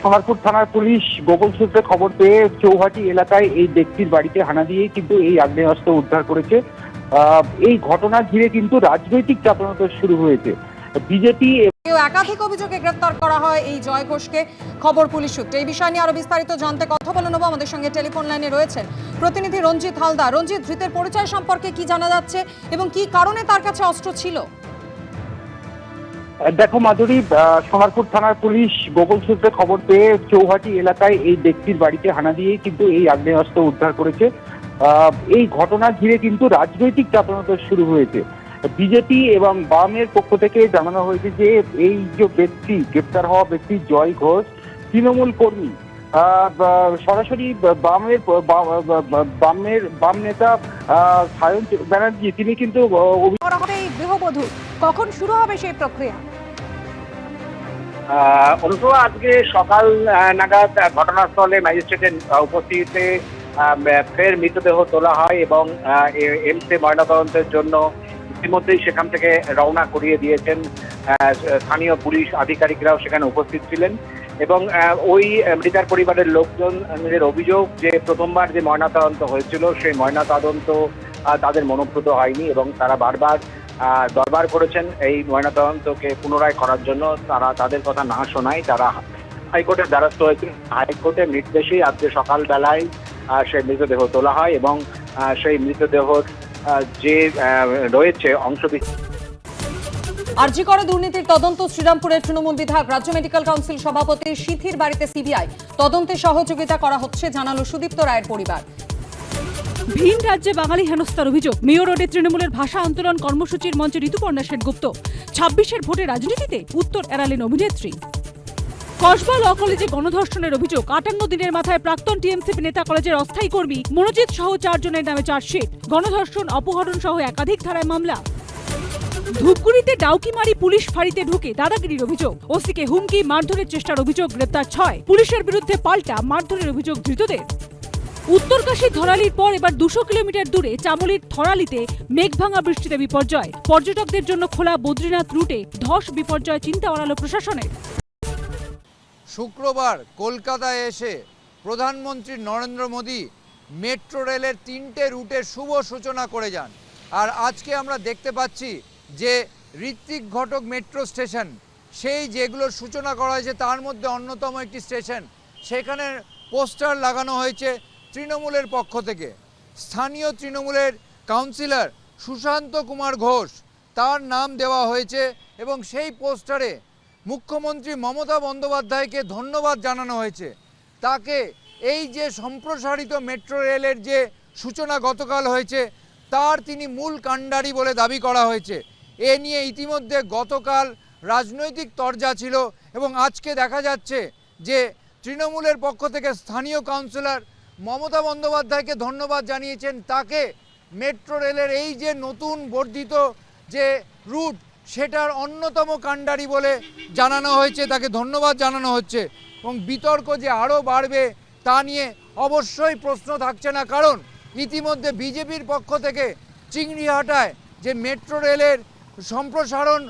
সোনারপুর থানার পুলিশ গোপন সূত্রে খবর পেয়ে চৌহাটি এলাকায় এই ব্যক্তির বাড়িতে হানা দিয়ে কিন্তু এই আগ্নেয়াস্ত্র উদ্ধার করেছে। এই ঘটনা ঘিরে কিন্তু রাজনৈতিক চাপানোতর শুরু হয়েছে। বিজেপি একাধিক অভিযোগে গ্রেফতার করা হয় এই জয় ঘোষকে, খবর পুলিশ সূত্রে। এই বিষয় নিয়ে আরো বিস্তারিত জানতে কথা বলে নেব। আমাদের সঙ্গে টেলিফোন লাইনে রয়েছেন প্রতিনিধি রঞ্জিত হালদার। রঞ্জিত, ধৃতের পরিচয় সম্পর্কে কি জানা যাচ্ছে এবং কি কারণে তার কাছে অস্ত্র ছিল? দেখো মাধুরী, সোনারপুর থানার পুলিশ গোপন সূত্রে খবর পেয়ে চৌহাটি এলাকায় এই ব্যক্তির বাড়িতে হানা দিয়ে কিন্তু এই আগ্নেয়াস্ত্র উদ্ধার করেছে। এই ঘটনা ঘিরে কিন্তু রাজনৈতিক চাপানোতর শুরু হয়েছে। বিজেপি এবং বামের পক্ষ থেকে জানানো হয়েছে যে এই যে ব্যক্তি, গ্রেপ্তার হওয়া ব্যক্তি জয় ঘোষ, তৃণমূল কর্মী। সরাসরি বাম নেতা সায়ন ব্যানার্জি তিনি কিন্তু গৃহবধূ, কখন শুরু হবে সেই প্রক্রিয়া? আজকে সকাল নাগাদ ঘটনাস্থলে ম্যাজিস্ট্রেটের উপস্থিতিতে ফের মৃতদেহ তোলা হয় এবং এমসে ময়নাতদন্তের জন্য ইতিমধ্যেই সেখান থেকে রওনা করিয়ে দিয়েছেন। স্থানীয় পুলিশ আধিকারিকরাও সেখানে উপস্থিত ছিলেন এবং ওই মৃতার পরিবারের লোকজনের অভিযোগ যে প্রথমবার যে ময়নাতদন্ত হয়েছিল সেই ময়নাতদন্ত তাদের মনোপ্রদ হয়নি এবং তারা বারবার দরবার করেছেন এই ময়নাতদন্তকে পুনরায় করার জন্য। তারা তাদের কথা না শোনায় তারা হাইকোর্টের দ্বারস্থ হয়েছিল। হাইকোর্টের নির্দেশেই আজকে সকালবেলায় সেই মৃতদেহ তোলা হয় এবং সেই মৃতদেহর যে রয়েছে অংশ আরজি করে দুর্নীতির তদন্ত শ্রীরামপুরের তৃণমূল বিধায়ক, রাজ্য মেডিকেল কাউন্সিল সভাপতি সিথির বাড়িতে সিবিআই তদন্তে সহযোগিতা করা হচ্ছে জানালো সুদীপ্ত রায়ের পরিবার। ভিন রাজ্যে বাঙালি হেনস্থার অভিযোগ। মেয়র রোডে তৃণমূলের ভাষা আন্দোলন কর্মসূচির মঞ্চে ঋতুপর্ণা সেনগুপ্ত। 26-এর ভোটে রাজনীতিতে উত্তর এড়ালেন অভিনেত্রী। কসবা ল কলেজে গণধর্ষণের অভিযোগ। 58 দিনের মাথায় প্রাক্তন টিএমসিপি নেতা কলেজের অস্থায়ী কর্মী মনোজিৎ সহ 4 জনের নামে চার্জশিট। গণধর্ষণ, অপহরণ সহ একাধিক ধারায় মামলা। ধূপগুড়িতে ডাউকিমারি পুলিশ ফাঁড়িতে ঢুকে দাদাগিরির অভিযোগ। ওসিকে হুমকি, মারধরের চেষ্টার অভিযোগ, গ্রেপ্তার 6। পুলিশের বিরুদ্ধে পাল্টা মারধরের অভিযোগ ধৃতদের। উত্তরকাশীর ধরালির পর এবার 200 কিলোমিটার দূরে চামলির থরালিতে মেঘভাঙা বৃষ্টিতে বিপর্যয়। পর্যটকদের জন্য খোলা বদ্রীনাথ রুটে ধস বিপর্যয়, চিন্তা বাড়ালো প্রশাসনের। শুক্রবার কলকাতায় এসে প্রধানমন্ত্রী নরেন্দ্র মোদী মেট্রো রেলের 3টে রুটের শুভ সূচনা করে যান। আর আজকে আমরা দেখতে পাচ্ছি যে ঋত্বিক ঘটক মেট্রো স্টেশন, সেই যেগুলোর সূচনা করা হয়েছে তার মধ্যে অন্যতম একটি স্টেশন, সেখানে পোস্টার লাগানো হয়েছে তৃণমূলের পক্ষ থেকে। স্থানীয় তৃণমূলের কাউন্সিলর সুশান্ত কুমার ঘোষ, তার নাম দেওয়া হয়েছে এবং সেই পোস্টারে মুখ্যমন্ত্রী মমতা বন্দ্যোপাধ্যায়কে ধন্যবাদ জানানো হয়েছে। তাকে এই যে সম্প্রসারিত মেট্রো রেলের যে সূচনা গতকাল হয়েছে তার তিনি মূল কাণ্ডারি বলে দাবি করা হয়েছে। এ নিয়ে ইতিমধ্যে গতকাল রাজনৈতিক তরজা ছিল এবং আজকে দেখা যাচ্ছে যে তৃণমূলের পক্ষ থেকে স্থানীয় কাউন্সিলর মমতা বন্দ্যোপাধ্যায়কে ধন্যবাদ জানিয়েছেন। তাকে মেট্রো রেলের এই যে নতুন বর্ধিত যে রুট সেটার অন্যতম কাণ্ডারি বলে জানানো হয়েছে, তাকে ধন্যবাদ জানানো হচ্ছে এবং বিতর্ক যে আরও বাড়বে তা নিয়ে অবশ্যই প্রশ্ন থাকছে না, কারণ ইতিমধ্যে বিজেপির পক্ষ থেকে চিংড়িহাটায় যে মেট্রো রেলের সম্প্রসারণ